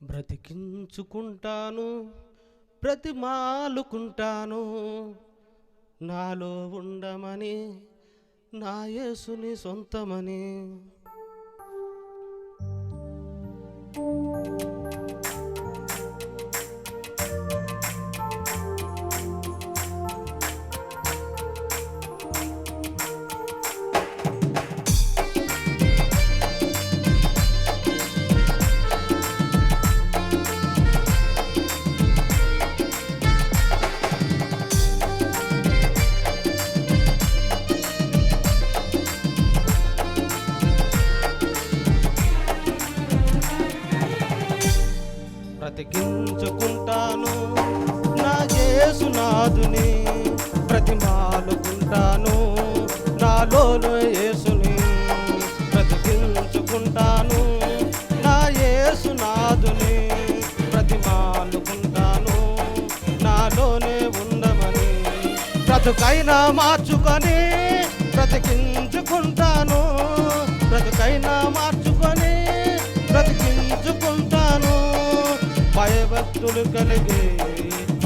బ్రతికించుకుంటాను, బ్రతిమాలుకుంటాను, నాలో ఉండమని, నా యేసుని సొంతమని. బ్రతికించుకుంటాను నా యేసునాథుని, బ్రతిమాలుకుంటాను నాలోని యేసుని. బ్రతికించుకుంటాను నా యేసునాథుని, బ్రతిమాలుకుంటాను నాలోనే ఉండమని. బ్రతుకైనా మార్చుకొని బ్రతికించుకుంటాను, బ్రతుకైనా మార్చుకొని బ్రతికించుకుంటాను. భయభక్తులు కలిగి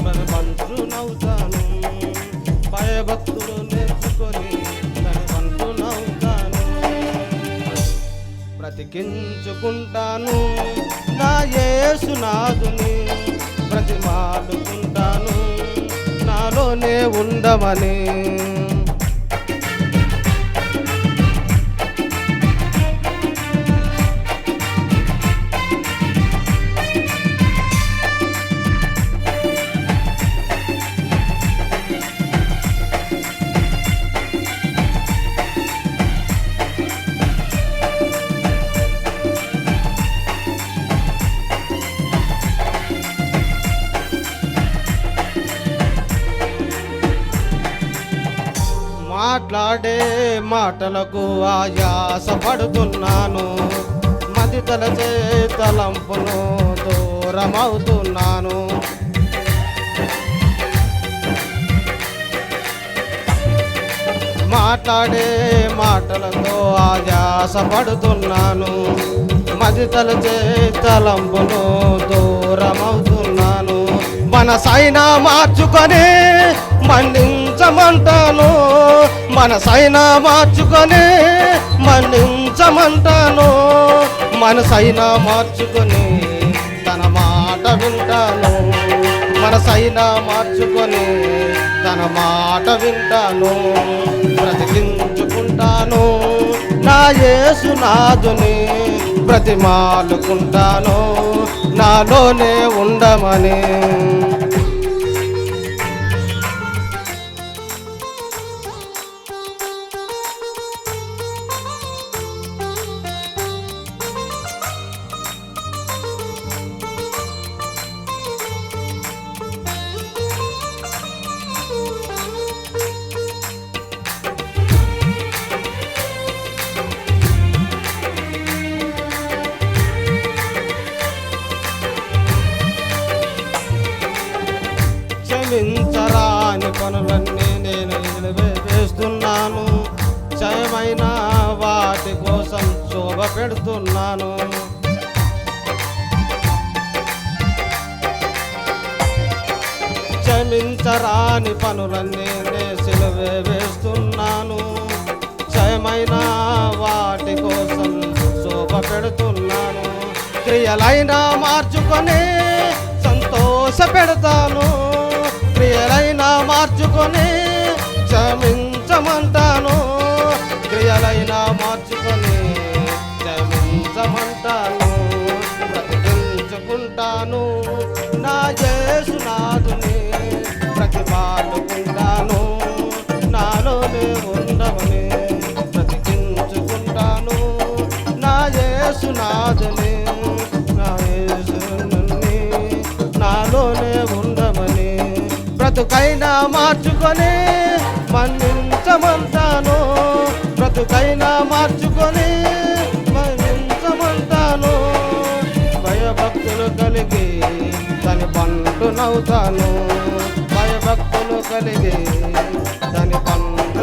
బలవంతునవుతాను, భయభక్తులు నేర్చుకొని బలవంతునవుతాను. బ్రతికించుకుంటాను నా యేసునాథుని, బ్రతిమాలుకుంటాను నాలోనే ఉండమని. మాట్లాడే మాటలకు ఆయాసపడుతున్నాను, మది తలచే తలంపును దూరమవుతున్నాను. మాట్లాడే మాటలతో ఆయాసపడుతున్నాను, మది తలచే తలంపును దూరమవుతున్నాను. మనసైనా మార్చుకొని మన్నించమంటాను, మనసైనా మార్చుకొని మన్నించమంటాను. మనసైనా మార్చుకొని తన మాట వింటాను, మనసైనా మార్చుకొని తన మాట వింటాను. బ్రతికించుకుంటాను నా యేసునాథుని, బ్రతిమాలుకుంటాను నాలోనే ఉండమని. క్షమించరాని పనులన్నీ నేను వేస్తున్నాను, క్షయమైన వాటి కోసం శోభ పెడుతున్నాను. క్షమించరాని పనులన్నీ నేను సిలువే వేస్తున్నాను, క్షయమైన వాటి కోసం శోభ పెడుతున్నాను. క్రియలైనా మార్చుకొని సంతోష పెడతాను, క్రియలైనా మార్చుకొని క్షమించమంటాను, క్రియలైనా మార్చుకొని క్షమించమంటాను. బ్రతికించుకుంటాను నా యేసునాథుని, బ్రతిమాలుకుంటాను నాలోనే ఉండమని. బ్రతికించుకుంటాను నా యేసునాథుని, నా యేసుని నాలోనే ఉండమని. బ్రతుకైనా మార్చుకొని మన్నించమంటాను, బ్రతుకైనా మార్చుకొని మన్నించమంటాను. భయభక్తులు కలిగి దాని బంటునవుతాను, భయభక్తులు కలిగి దాని బంటు